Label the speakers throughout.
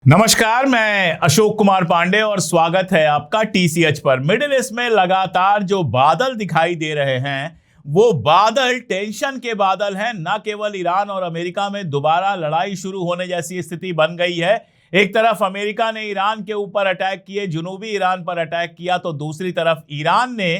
Speaker 1: नमस्कार, मैं अशोक कुमार पांडे और स्वागत है आपका टीसीएच पर। मिडिल ईस्ट में लगातार जो बादल दिखाई दे रहे हैं वो बादल टेंशन के बादल हैं। न केवल ईरान और अमेरिका में दोबारा लड़ाई शुरू होने जैसी स्थिति बन गई है। एक तरफ अमेरिका ने ईरान के ऊपर अटैक किए, जनूबी ईरान पर अटैक किया, तो दूसरी तरफ ईरान ने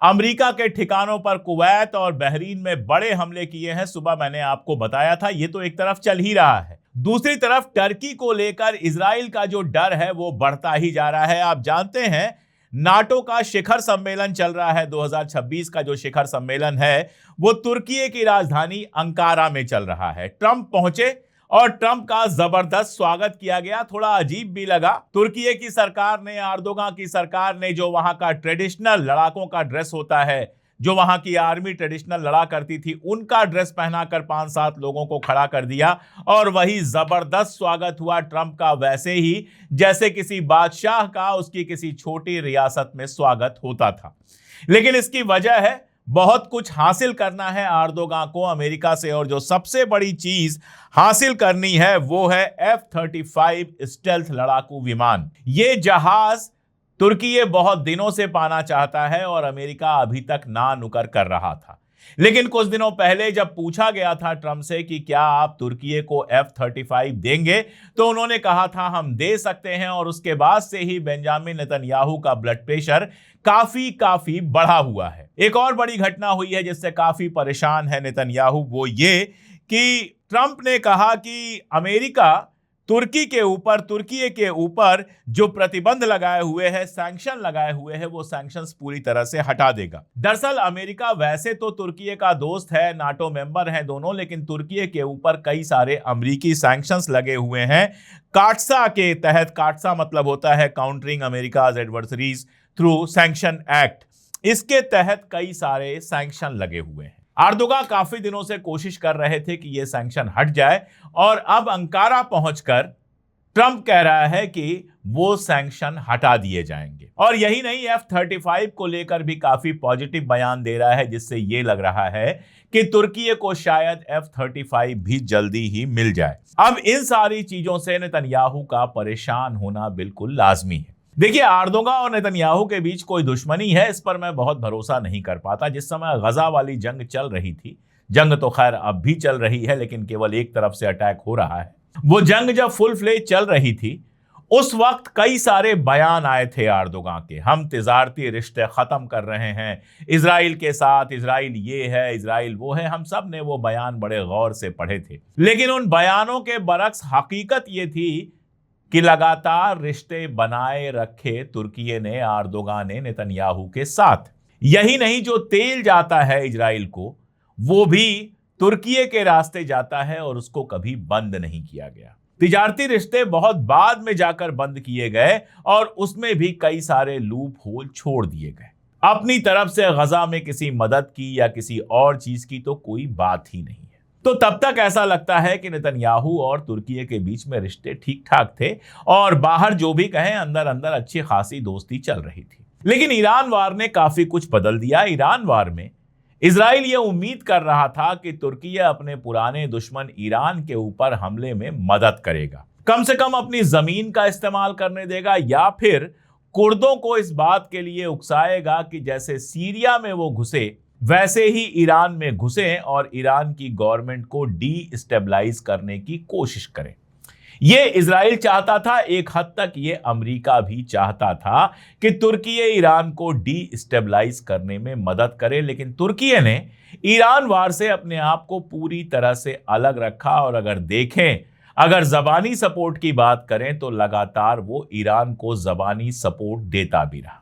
Speaker 1: अमेरिका के ठिकानों पर कुवैत और बहरीन में बड़े हमले किए हैं। सुबह मैंने आपको बताया था, ये तो एक तरफ चल ही रहा है। दूसरी तरफ टर्की को लेकर इजराइल का जो डर है वो बढ़ता ही जा रहा है। आप जानते हैं नाटो का शिखर सम्मेलन चल रहा है, 2026 का जो शिखर सम्मेलन है वो तुर्की की राजधानी अंकारा में चल रहा है। ट्रंप पहुंचे और ट्रंप का जबरदस्त स्वागत किया गया। थोड़ा अजीब भी लगा। तुर्की की सरकार ने, एर्दोगान की सरकार ने जो वहां का ट्रेडिशनल लड़ाकों का ड्रेस होता है, जो वहां की आर्मी ट्रेडिशनल लड़ा करती थी, उनका ड्रेस पहनाकर 5-7 लोगों को खड़ा कर दिया और वही जबरदस्त स्वागत हुआ ट्रंप का, वैसे ही जैसे किसी बादशाह का उसकी किसी छोटी रियासत में स्वागत होता था। लेकिन इसकी वजह है बहुत कुछ हासिल करना है एर्दोगान को अमेरिका से, और जो सबसे बड़ी चीज हासिल करनी है वो है F-35 स्टेल्थ लड़ाकू विमान। ये जहाज तुर्की ये बहुत दिनों से पाना चाहता है और अमेरिका अभी तक ना नुकर कर रहा था। लेकिन कुछ दिनों पहले जब पूछा गया था ट्रंप से कि क्या आप तुर्की को F-35 देंगे, तो उन्होंने कहा था हम दे सकते हैं। और उसके बाद से ही बेंजामिन नेतन्याहू का ब्लड प्रेशर काफी बढ़ा हुआ है। एक और बड़ी घटना हुई है जिससे काफी परेशान है नेतन्याहू, वो ये कि ट्रंप ने कहा कि अमेरिका तुर्की के ऊपर जो प्रतिबंध लगाए हुए हैं, सैंक्शन लगाए हुए हैं, वो सैंक्शंस पूरी तरह से हटा देगा। दरअसल अमेरिका वैसे तो तुर्की का दोस्त है, नाटो मेंबर हैं दोनों, लेकिन तुर्की के ऊपर कई सारे अमेरिकी सैंक्शंस लगे हुए हैं काटसा के तहत। काटसा मतलब होता है countering America's adversaries through sanction act. इसके तहत कई सारे सैंक्शन लगे हुए हैं। एर्दोगान काफी दिनों से कोशिश कर रहे थे कि यह सैंक्शन हट जाए, और अब अंकारा पहुंचकर ट्रंप कह रहा है कि वो सैंक्शन हटा दिए जाएंगे। और यही नहीं, F-35 को लेकर भी काफी पॉजिटिव बयान दे रहा है, जिससे यह लग रहा है कि तुर्की को शायद F-35 भी जल्दी ही मिल जाए। अब इन सारी चीजों से नेतन्याहू का परेशान होना बिल्कुल लाजमी है। देखिए, एर्दोगान और नेतन्याहू के बीच कोई दुश्मनी है, इस पर मैं बहुत भरोसा नहीं कर पाता। जिस समय गजा वाली जंग चल रही थी, जंग तो खैर अब भी चल रही है लेकिन केवल एक तरफ से अटैक हो रहा है, वो जंग जब फुल फ्लेज चल रही थी उस वक्त कई सारे बयान आए थे एर्दोगान के। हम तिजारती रिश्ते खत्म कर रहे हैं इजराइल के साथ, इजराइल ये है, इजराइल वो है। हम सब ने वो बयान बड़े गौर से पढ़े थे, लेकिन उन बयानों के बरक्स हकीकत ये थी कि लगातार रिश्ते बनाए रखे तुर्की ने, एर्दोगान ने नेतन्याहू के साथ। यही नहीं, जो तेल जाता है इजराइल को वो भी तुर्की के रास्ते जाता है और उसको कभी बंद नहीं किया गया। तिजारती रिश्ते बहुत बाद में जाकर बंद किए गए और उसमें भी कई सारे लूप होल छोड़ दिए गए। अपनी तरफ से गजा में किसी मदद की या किसी और चीज की तो कोई बात ही नहीं है। तो तब तक ऐसा लगता है कि नेतन्याहू और तुर्की के बीच में रिश्ते ठीक ठाक थे और बाहर जो भी कहें, अंदर अंदर अच्छी खासी दोस्ती चल रही थी। लेकिन ईरान वार ने काफी कुछ बदल दिया। ईरान वार में इजराइल ये उम्मीद कर रहा था कि तुर्की अपने पुराने दुश्मन ईरान के ऊपर हमले में मदद करेगा, कम से कम अपनी जमीन का इस्तेमाल करने देगा, या फिर कुर्दों को इस बात के लिए उकसाएगा कि जैसे सीरिया में वो घुसे वैसे ही ईरान में घुसे और ईरान की गवर्नमेंट को डीस्टेबलाइज करने की कोशिश करें। ये इजराइल चाहता था, एक हद तक ये अमेरिका भी चाहता था कि तुर्की ईरान को डीस्टेबलाइज करने में मदद करे। लेकिन तुर्की ने ईरान वार से अपने आप को पूरी तरह से अलग रखा, और अगर देखें, अगर जबानी सपोर्ट की बात करें तो लगातार वो ईरान को जबानी सपोर्ट देता भी रहा।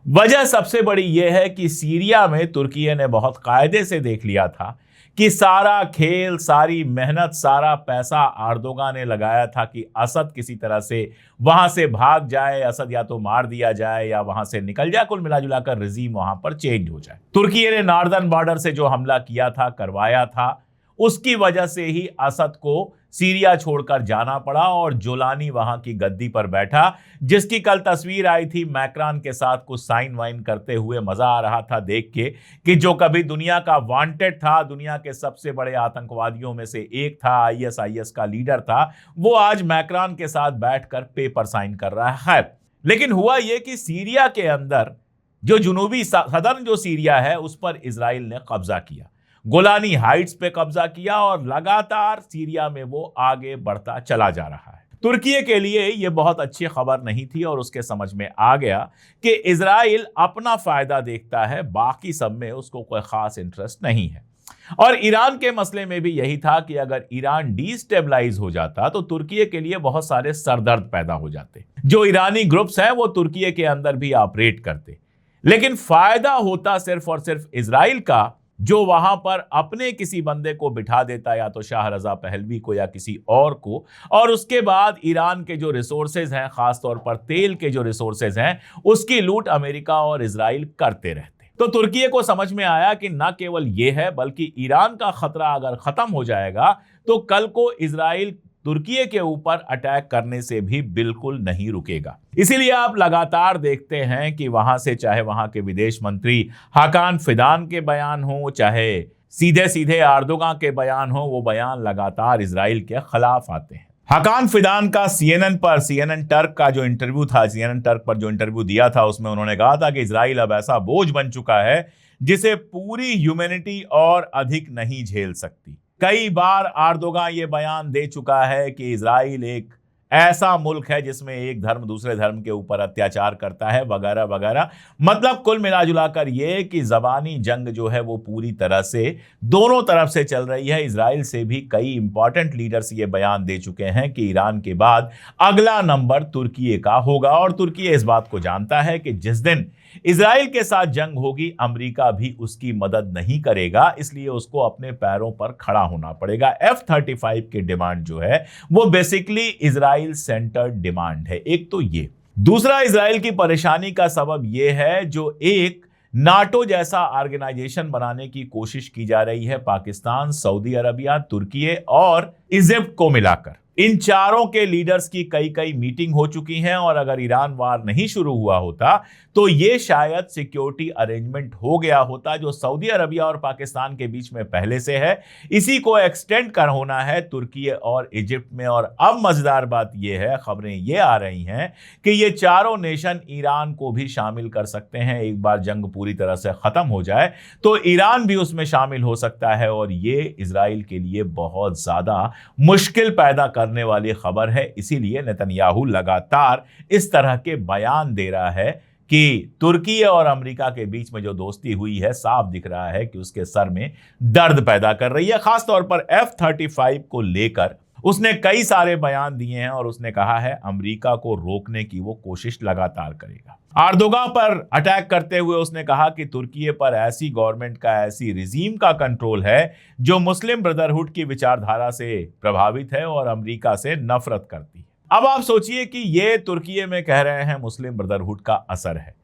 Speaker 1: वजह सबसे बड़ी यह है कि सीरिया में तुर्की ने बहुत कायदे से देख लिया था कि सारा खेल, सारी मेहनत, सारा पैसा एर्दोगान ने लगाया था कि असद किसी तरह से वहां से भाग जाए, असद या तो मार दिया जाए या वहां से निकल जाए, कुल मिला जुला कर रिजीम वहां पर चेंज हो जाए। तुर्की ने नॉर्दर्न बॉर्डर से जो हमला किया था, करवाया था, उसकी वजह से ही असद को सीरिया छोड़कर जाना पड़ा और जोलानी वहां की गद्दी पर बैठा, जिसकी कल तस्वीर आई थी मैक्रान के साथ कुछ साइन वाइन करते हुए। मजा आ रहा था देख के कि जो कभी दुनिया का वांटेड था, दुनिया के सबसे बड़े आतंकवादियों में से एक था, आईएसआईएस का लीडर था, वो आज मैक्रान के साथ बैठकर पेपर साइन कर रहा है। लेकिन हुआ यह कि सीरिया के अंदर जो जुनूबी सदर्न जो सीरिया है उस पर इजराइल ने कब्जा किया, गोलानी हाइट्स पे कब्जा किया और लगातार सीरिया में वो आगे बढ़ता चला जा रहा है। तुर्की के लिए यह बहुत अच्छी खबर नहीं थी और उसके समझ में आ गया कि इजराइल अपना फायदा देखता है, बाकी सब में उसको कोई खास इंटरेस्ट नहीं है। और ईरान के मसले में भी यही था कि अगर ईरान डिस्टेबलाइज हो जाता तो तुर्की के लिए बहुत सारे सरदर्द पैदा हो जाते। जो ईरानी ग्रुप्स हैं वो तुर्की के अंदर भी ऑपरेट करते, लेकिन फायदा होता सिर्फ और सिर्फ इजराइल का, जो वहां पर अपने किसी बंदे को बिठा देता, या तो शाह रजा पहलवी को या किसी और को, और उसके बाद ईरान के जो रिसोर्सेज हैं, खासतौर पर तेल के जो रिसोर्सेज हैं, उसकी लूट अमेरिका और इजराइल करते रहते। तो तुर्की को समझ में आया कि न केवल यह है बल्कि ईरान का खतरा अगर खत्म हो जाएगा तो कल को इजराइल तुर्की के ऊपर अटैक करने से भी बिल्कुल नहीं रुकेगा। इसीलिए आप लगातार देखते हैं कि वहां से, चाहे वहां के विदेश मंत्री हाकान फिदान के बयान हो, चाहे सीधे सीधे एर्दोगान के बयान हो, वो बयान लगातार इजराइल के खिलाफ आते हैं। हाकान फिदान का सीएनएन टर्क का जो इंटरव्यू था, सीएनएन टर्क पर जो इंटरव्यू दिया था, उसमें उन्होंने कहा था कि इजराइल अब ऐसा बोझ बन चुका है जिसे पूरी ह्यूमैनिटी और अधिक नहीं झेल सकती। कई बार एर्दोगान ये बयान दे चुका है कि इजराइल एक ऐसा मुल्क है जिसमें एक धर्म दूसरे धर्म के ऊपर अत्याचार करता है, वगैरह वगैरह। मतलब कुल मिलाजुलाकर ये कि जबानी जंग जो है वो पूरी तरह से दोनों तरफ से चल रही है। इजराइल से भी कई इंपॉर्टेंट लीडर्स ये बयान दे चुके हैं कि ईरान के बाद अगला नंबर तुर्की का होगा, और तुर्की इस बात को जानता है कि जिस दिन इजराइल के साथ जंग होगी अमेरिका भी उसकी मदद नहीं करेगा, इसलिए उसको अपने पैरों पर खड़ा होना पड़ेगा। F-35 की डिमांड जो है वो बेसिकली इजराइल सेंटर्ड डिमांड है। एक तो ये, दूसरा इजराइल की परेशानी का सबब यह है जो एक नाटो जैसा ऑर्गेनाइजेशन बनाने की कोशिश की जा रही है पाकिस्तान, सऊदी अरबिया, तुर्की और इजिप्ट को मिलाकर। इन चारों के लीडर्स की कई मीटिंग हो चुकी हैं, और अगर ईरान वार नहीं शुरू हुआ होता तो ये शायद सिक्योरिटी अरेंजमेंट हो गया होता जो सऊदी अरबिया और पाकिस्तान के बीच में पहले से है। इसी को एक्सटेंड कर होना है तुर्की और इजिप्ट में। और अब मजेदार बात यह है, खबरें ये आ रही हैं कि ये चारों नेशन ईरान को भी शामिल कर सकते हैं। एक बार जंग पूरी तरह से खत्म हो जाए तो ईरान भी उसमें शामिल हो सकता है, और ये इजराइल के लिए बहुत ज्यादा मुश्किल पैदा करने वाली खबर है। इसीलिए नेतन्याहू लगातार इस तरह के बयान दे रहा है कि तुर्की और अमेरिका के बीच में जो दोस्ती हुई है, साफ दिख रहा है कि उसके सर में दर्द पैदा कर रही है। खासतौर पर F-35 को लेकर उसने कई सारे बयान दिए हैं, और उसने कहा है अमेरिका को रोकने की वो कोशिश लगातार करेगा। एर्दोगान पर अटैक करते हुए उसने कहा कि तुर्की पर ऐसी गवर्नमेंट का, ऐसी रिजीम का कंट्रोल है जो मुस्लिम ब्रदरहुड की विचारधारा से प्रभावित है और अमेरिका से नफरत करती है। अब आप सोचिए कि ये तुर्की में कह रहे हैं मुस्लिम ब्रदरहुड का असर है।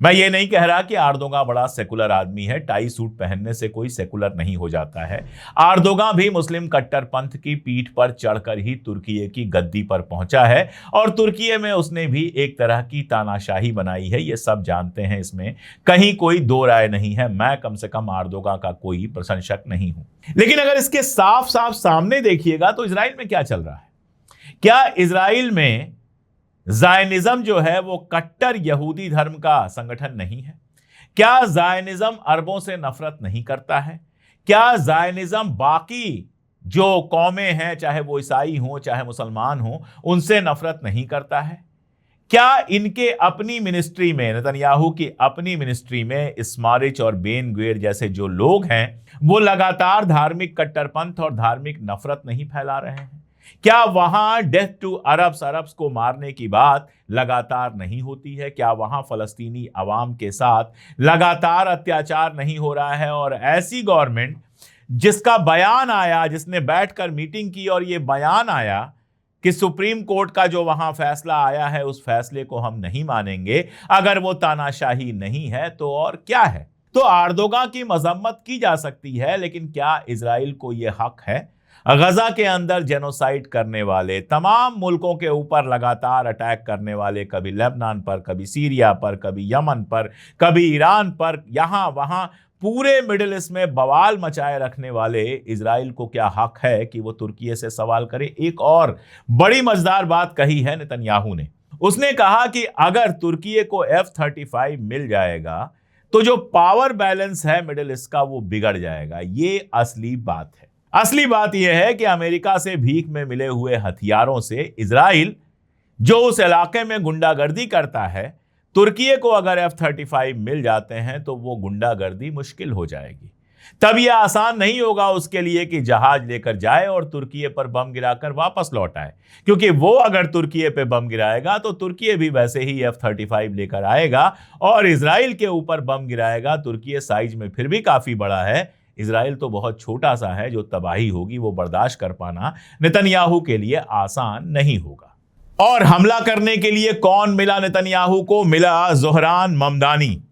Speaker 1: मैं ये नहीं कह रहा कि एर्दोगान बड़ा सेकुलर आदमी है, टाई सूट पहनने से कोई सेकुलर नहीं हो जाता है। एर्दोगान भी मुस्लिम कट्टरपंथ की पीठ पर चढ़कर ही तुर्की की गद्दी पर पहुंचा है, और तुर्की में उसने भी एक तरह की तानाशाही बनाई है। ये सब जानते हैं, इसमें कहीं कोई दो राय नहीं है। मैं कम से कम एर्दोगान का कोई प्रशंसक नहीं हूं। लेकिन अगर इसके साफ साफ सामने देखिएगा तो इजराइल में क्या चल रहा है। क्या इजराइल में ज़ायनिज़्म जो है वो कट्टर यहूदी धर्म का संगठन नहीं है? क्या ज़ायनिज़्म अरबों से नफरत नहीं करता है? क्या ज़ायनिज़्म बाकी जो कौमें हैं, चाहे वो ईसाई हों चाहे मुसलमान हों, उनसे नफरत नहीं करता है? क्या इनके अपनी मिनिस्ट्री में, नेतन्याहू की अपनी मिनिस्ट्री में स्मोट्रिच और बेन ग्विर जैसे जो लोग हैं वो लगातार धार्मिक कट्टरपंथ और धार्मिक नफरत नहीं फैला रहे हैं? क्या वहां डेथ टू अरब्स को मारने की बात लगातार नहीं होती है? क्या वहां फलस्तीनी अवाम के साथ लगातार अत्याचार नहीं हो रहा है? और ऐसी गवर्नमेंट जिसका बयान आया, जिसने बैठकर मीटिंग की और यह बयान आया कि सुप्रीम कोर्ट का जो वहां फैसला आया है उस फैसले को हम नहीं मानेंगे, अगर वो तानाशाही नहीं है तो और क्या है। तो अर्दोगान की मजम्मत की जा सकती है, लेकिन क्या इजराइल को यह हक है? गजा के अंदर जेनोसाइड करने वाले, तमाम मुल्कों के ऊपर लगातार अटैक करने वाले, कभी लेबनान पर, कभी सीरिया पर, कभी यमन पर, कभी ईरान पर, यहां वहां पूरे मिडिल ईस्ट में बवाल मचाए रखने वाले इजराइल को क्या हक है कि वो तुर्की से सवाल करे? एक और बड़ी मजेदार बात कही है नेतन्याहू ने। उसने कहा कि अगर तुर्की को F-35 मिल जाएगा तो जो पावर बैलेंस है मिडिल ईस्ट का वो बिगड़ जाएगा। ये असली बात है। असली बात यह है कि अमेरिका से भीख में मिले हुए हथियारों से इजराइल जो उस इलाके में गुंडागर्दी करता है, तुर्की को अगर F-35 मिल जाते हैं तो वो गुंडागर्दी मुश्किल हो जाएगी। तब यह आसान नहीं होगा उसके लिए कि जहाज लेकर जाए और तुर्की पर बम गिराकर वापस लौट आए, क्योंकि वो अगर तुर्की पे बम गिराएगा तो तुर्की भी वैसे ही F-35 लेकर आएगा और इजराइल के ऊपर बम गिराएगा। तुर्की साइज में फिर भी काफी बड़ा है, इजराइल तो बहुत छोटा सा है। जो तबाही होगी वो बर्दाश्त कर पाना नेतन्याहू के लिए आसान नहीं होगा। और हमला करने के लिए कौन मिला नेतन्याहू को? मिला ज़ोहरान ममदानी।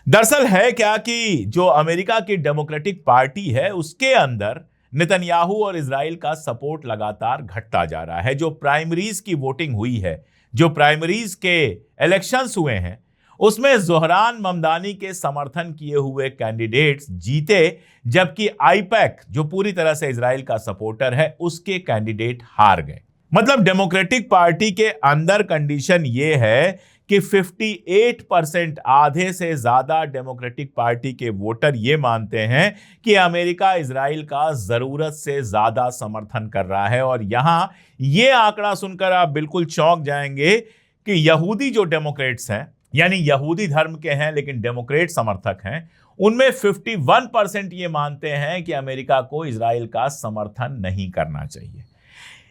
Speaker 1: दरअसल है क्या कि जो अमेरिका की डेमोक्रेटिक पार्टी है उसके अंदर नेतन्याहू और इजराइल का सपोर्ट लगातार घटता जा रहा है। जो प्राइमरीज की वोटिंग हुई है, जो प्राइमरीज के इलेक्शंस हुए हैं, उसमें ज़ोहरान ममदानी के समर्थन किए हुए कैंडिडेट्स जीते, जबकि आईपैक जो पूरी तरह से इजराइल का सपोर्टर है उसके कैंडिडेट हार गए। मतलब डेमोक्रेटिक पार्टी के अंदर कंडीशन यह है कि 58%, आधे से ज्यादा डेमोक्रेटिक पार्टी के वोटर ये मानते हैं कि अमेरिका इजराइल का जरूरत से ज्यादा समर्थन कर रहा है। और यहां ये आंकड़ा सुनकर आप बिल्कुल चौंक जाएंगे कि यहूदी जो डेमोक्रेट्स हैं, यानी यहूदी धर्म के हैं लेकिन डेमोक्रेट समर्थक हैं, उनमें 51% ये मानते हैं कि अमेरिका को इजराइल का समर्थन नहीं करना चाहिए।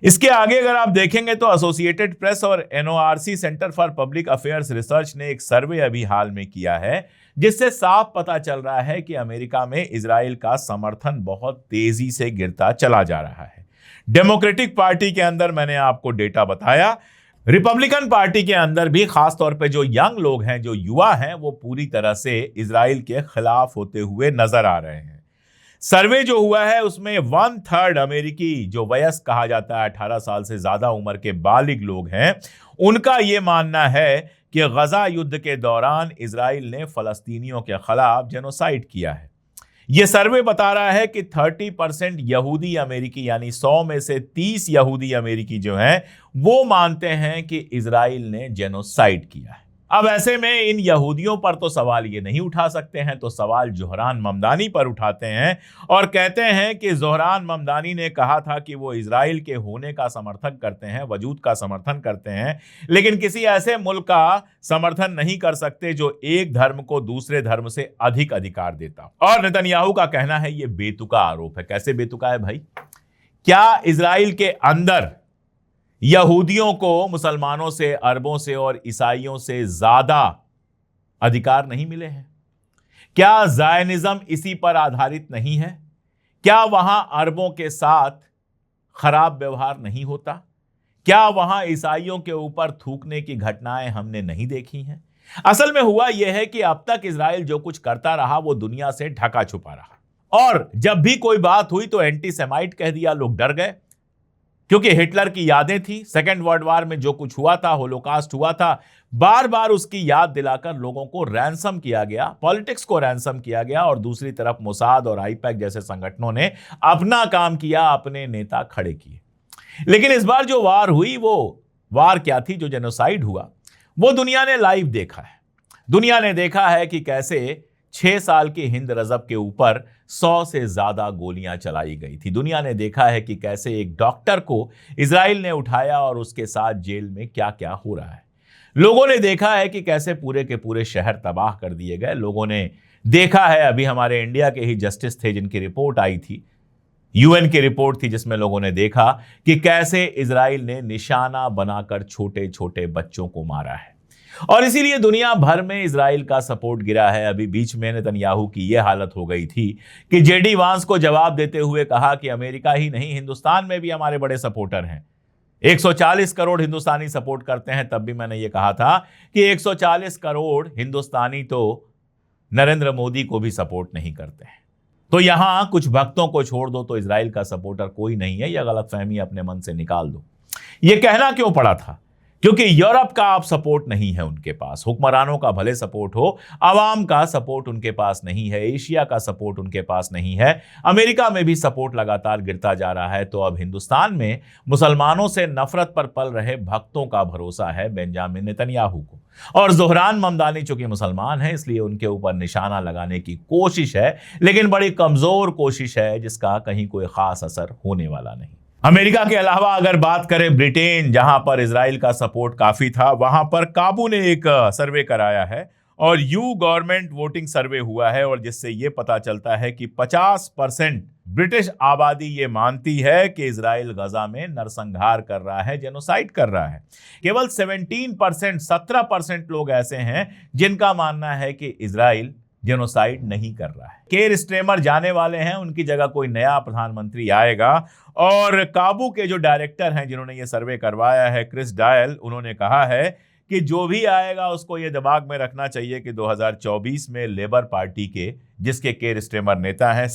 Speaker 1: इसके आगे अगर आप देखेंगे तो एसोसिएटेड प्रेस और NORC centre for public affairs research ने एक सर्वे अभी हाल में किया है, जिससे साफ पता चल रहा है कि अमेरिका में इजराइल का समर्थन बहुत तेजी से गिरता चला जा रहा है। डेमोक्रेटिक पार्टी के अंदर मैंने आपको डेटा बताया, रिपब्लिकन पार्टी के अंदर भी खासतौर पे जो यंग लोग हैं, जो युवा हैं, वो पूरी तरह से इजराइल के खिलाफ होते हुए नजर आ रहे हैं। सर्वे जो हुआ है उसमें 1/3 अमेरिकी जो वयस्क कहा जाता है, 18 साल से ज्यादा उम्र के बालिग लोग हैं, उनका यह मानना है कि गजा युद्ध के दौरान इजराइल ने फलस्तीनियों के खिलाफ जेनोसाइड किया है। यह सर्वे बता रहा है कि 30% यहूदी अमेरिकी, यानी 100 में से 30 यहूदी अमेरिकी जो हैं, वो मानते हैं कि इजराइल ने जेनोसाइड किया है। अब ऐसे में इन यहूदियों पर तो सवाल ये नहीं उठा सकते हैं, तो सवाल ज़ोहरान ममदानी पर उठाते हैं और कहते हैं कि ज़ोहरान ममदानी ने कहा था कि वो इजराइल के होने का समर्थन करते हैं, वजूद का समर्थन करते हैं, लेकिन किसी ऐसे मुल्क का समर्थन नहीं कर सकते जो एक धर्म को दूसरे धर्म से अधिक अधिकार देता। और नेतन्याहू का कहना है ये बेतुका आरोप है। कैसे बेतुका है भाई? क्या इजराइल के अंदर यहूदियों को मुसलमानों से, अरबों से और ईसाइयों से ज्यादा अधिकार नहीं मिले हैं? क्या ज़ायनिज्म इसी पर आधारित नहीं है? क्या वहां अरबों के साथ खराब व्यवहार नहीं होता? क्या वहां ईसाइयों के ऊपर थूकने की घटनाएं हमने नहीं देखी हैं? असल में हुआ यह है कि अब तक इजराइल जो कुछ करता रहा वो दुनिया से ढका छुपा रहा, और जब भी कोई बात हुई तो एंटी सेमाइट कह दिया, लोग डर गए, क्योंकि हिटलर की यादें थी, सेकेंड वर्ल्ड वॉर में जो कुछ हुआ था, होलोकास्ट हुआ था, बार बार उसकी याद दिलाकर लोगों को रैंसम किया गया, पॉलिटिक्स को रैंसम किया गया, और दूसरी तरफ मोसाद और आईपैक जैसे संगठनों ने अपना काम किया, अपने नेता खड़े किए। लेकिन इस बार जो वार हुई, वो वार क्या थी? जो जेनोसाइड हुआ वो दुनिया ने लाइव देखा है। दुनिया ने देखा है कि कैसे 6 साल की हिंद रजब के ऊपर 100 से ज्यादा गोलियां चलाई गई थी। दुनिया ने देखा है कि कैसे एक डॉक्टर को इजराइल ने उठाया और उसके साथ जेल में क्या क्या हो रहा है। लोगों ने देखा है कि कैसे पूरे के पूरे शहर तबाह कर दिए गए। लोगों ने देखा है, अभी हमारे इंडिया के ही जस्टिस थे जिनकी रिपोर्ट आई थी, UN की रिपोर्ट थी, जिसमें लोगों ने देखा कि कैसे इजराइल ने निशाना बनाकर छोटे छोटे बच्चों को मारा है। और इसीलिए दुनिया भर में इजराइल का सपोर्ट गिरा है। अभी बीच में नेतन्याहू की यह हालत हो गई थी कि JD वांस को जवाब देते हुए कहा कि अमेरिका ही नहीं, हिंदुस्तान में भी हमारे बड़े सपोर्टर हैं। 140 करोड़ हिंदुस्तानी सपोर्ट करते हैं। तब भी मैंने ये कहा था कि 140 करोड़ हिंदुस्तानी तो नरेंद्र मोदी को भी सपोर्ट नहीं करते हैं। तो यहां कुछ भक्तों को छोड़ दो तो इजराइल का सपोर्टर कोई नहीं है, यह गलतफहमी अपने मन से निकाल दो। यह कहना क्यों पड़ा था? क्योंकि यूरोप का आप सपोर्ट नहीं है उनके पास, हुक्मरानों का भले सपोर्ट हो, आवाम का सपोर्ट उनके पास नहीं है, एशिया का सपोर्ट उनके पास नहीं है, अमेरिका में भी सपोर्ट लगातार गिरता जा रहा है। तो अब हिंदुस्तान में मुसलमानों से नफरत पर पल रहे भक्तों का भरोसा है बेंजामिन नेतन्याहू को। और ज़ोहरान ममदानी चूंकि मुसलमान है इसलिए उनके ऊपर निशाना लगाने की कोशिश है, लेकिन बड़ी कमजोर कोशिश है जिसका कहीं कोई खास असर होने वाला नहीं। अमेरिका के अलावा अगर बात करें ब्रिटेन, जहां पर इजराइल का सपोर्ट काफी था, वहां पर काबू ने एक सर्वे कराया है और यू गवर्नमेंट वोटिंग सर्वे हुआ है, और जिससे यह पता चलता है कि 50% ब्रिटिश आबादी ये मानती है कि इजराइल गजा में नरसंहार कर रहा है, जेनोसाइड कर रहा है। केवल 17% लोग ऐसे हैं जिनका मानना है कि इजराइल जेनोसाइड नहीं कर रहा है। केर स्टेमर जाने वाले हैं, उनकी जगह कोई नया प्रधानमंत्री आएगा। और काबू के जो डायरेक्टर हैं जिन्होंने ये सर्वे करवाया है, क्रिस डायल, उन्होंने कहा है कि जो भी आएगा उसको ये दिमाग में रखना चाहिए कि 2024 में लेबर पार्टी के, जिसके केर स्टेमर नेता हैं,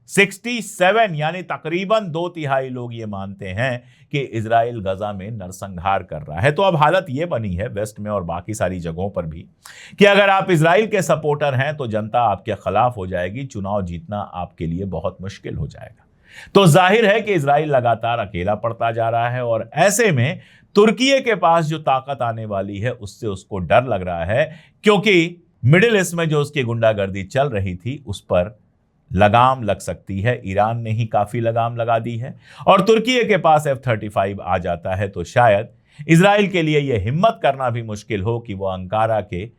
Speaker 1: 67 यानी तकरीबन 2/3 लोग ये मानते हैं कि इजराइल गजा में नरसंहार कर रहा है। तो अब हालत ये बनी है वेस्ट में और बाकी सारी जगहों पर भी कि अगर आप इजराइल के सपोर्टर हैं तो जनता आपके खिलाफ हो जाएगी, चुनाव जीतना आपके लिए बहुत मुश्किल हो जाएगा। तो जाहिर है कि इजराइल लगातार अकेला पड़ता जा रहा है, और ऐसे में तुर्की के पास जो ताकत आने वाली है उससे उसको डर लग रहा है, क्योंकि मिडिल ईस्ट में जो उसकी गुंडागर्दी चल रही थी उस पर लगाम लग सकती है। ईरान ने ही काफी लगाम लगा दी है, और तुर्की के पास F-35 आ जाता है तो शायद इजराइल के लिए यह हिम्मत करना भी मुश्किल हो कि वो अंकारा के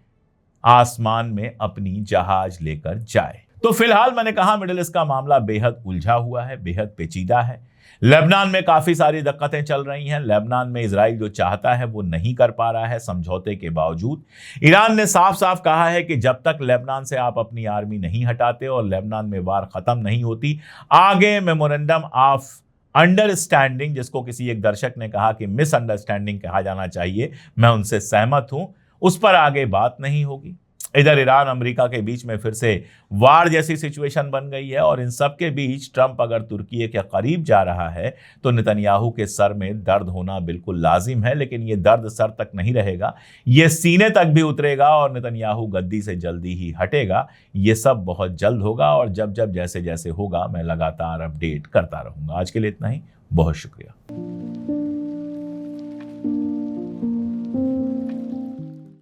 Speaker 1: आसमान में अपनी जहाज लेकर जाए। तो फिलहाल मैंने कहा मिडिल ईस्ट का मामला बेहद उलझा हुआ है, बेहद पेचीदा है। लेबनान में काफी सारी दिक्कतें चल रही हैं। लेबनान में इजराइल जो चाहता है वो नहीं कर पा रहा है समझौते के बावजूद। ईरान ने साफ साफ कहा है कि जब तक लेबनान से आप अपनी आर्मी नहीं हटाते और लेबनान में वार खत्म नहीं होती, आगे मेमोरेंडम ऑफ अंडरस्टैंडिंग, जिसको किसी एक दर्शक ने कहा कि मिसअंडरस्टैंडिंग कहा जाना चाहिए, मैं उनसे सहमत हूं, उस पर आगे बात नहीं होगी। इधर ईरान अमेरिका के बीच में फिर से वार जैसी सिचुएशन बन गई है, और इन सब के बीच ट्रंप अगर तुर्की के करीब जा रहा है तो नेतन्याहू के सर में दर्द होना बिल्कुल लाजिम है। लेकिन ये दर्द सर तक नहीं रहेगा, ये सीने तक भी उतरेगा और नेतन्याहू गद्दी से जल्दी ही हटेगा। ये सब बहुत जल्द होगा, और जब जब जैसे जैसे होगा मैं लगातार अपडेट करता रहूंगा। आज के लिए इतना ही, बहुत शुक्रिया।